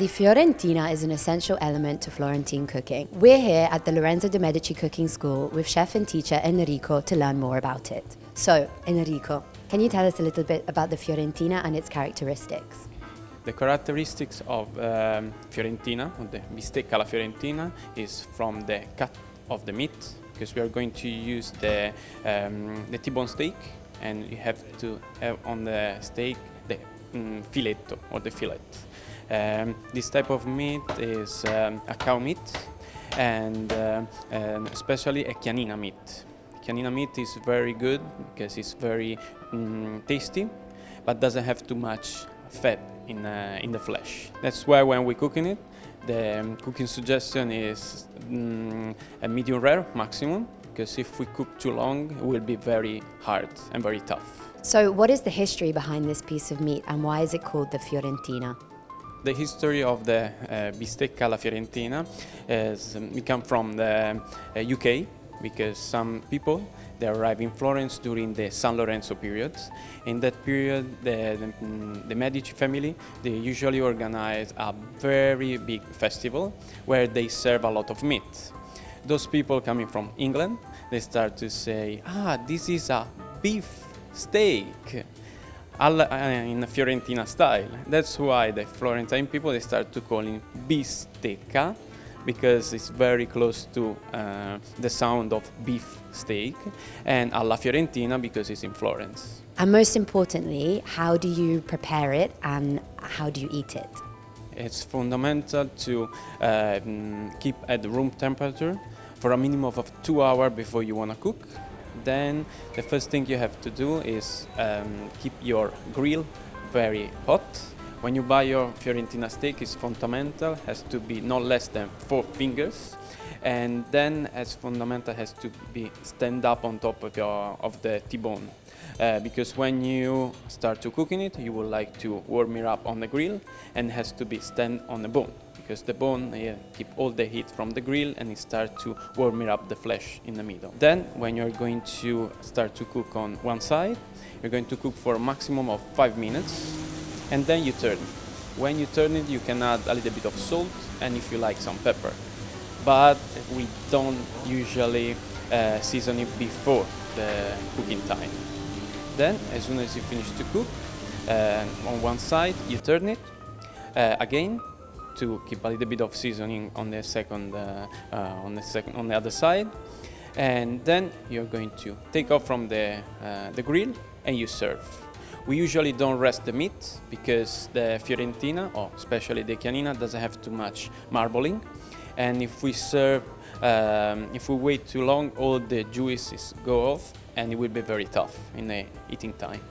The Fiorentina is an essential element to Florentine cooking. We're here at the Lorenzo de' Medici Cooking School with chef and teacher Enrico to learn more about it. So, Enrico, can you tell us a little bit about the Fiorentina and its characteristics? The characteristics of Fiorentina, or the bistecca alla Fiorentina, is from the cut of the meat, because we are going to use the T-bone steak, and you have to have on the steak the filetto or the fillet. This type of meat is a cow meat and especially a chianina meat. Chianina meat is very good because it's very tasty, but doesn't have too much fat in the flesh. That's why when we're cooking it, the cooking suggestion is a medium rare maximum, because if we cook too long, it will be very hard and very tough. So, what is the history behind this piece of meat and why is it called the Fiorentina? The history of the bistecca alla Fiorentina we come from the UK, because some people they arrive in Florence during the San Lorenzo period. In that period, the Medici family they usually organize a very big festival where they serve a lot of meat. Those people coming from England, they start to say, this is a beef steak in the Fiorentina style. That's why the Florentine people they start to call it bistecca, because it's very close to the sound of beef steak, and alla Fiorentina because it's in Florence. And most importantly, how do you prepare it and how do you eat it? It's fundamental to keep at room temperature for a minimum of 2 hours before you want to cook. Then the first thing you have to do is keep your grill very hot. When you buy your Fiorentina steak, it's fundamental, has to be no less than 4 fingers. And then as fundamental has to be stand up on top of the T-bone. Because when you start to cooking it, you would like to warm it up on the grill and has to be stand on the bone. Because the bone keep all the heat from the grill and it start to warm it up the flesh in the middle. Then when you're going to start to cook on one side, you're going to cook for a maximum of 5 minutes and then you turn. When you turn it, you can add a little bit of salt and if you like some pepper. But we don't usually season it before the cooking time. Then as soon as you finish to cook, on one side you turn it again, to keep a little bit of seasoning on the other side, and then you're going to take off from the grill and you serve. We usually don't rest the meat because the Fiorentina, or especially the chianina, doesn't have too much marbling, and if we serve, if we wait too long, all the juices go off and it will be very tough in the eating time.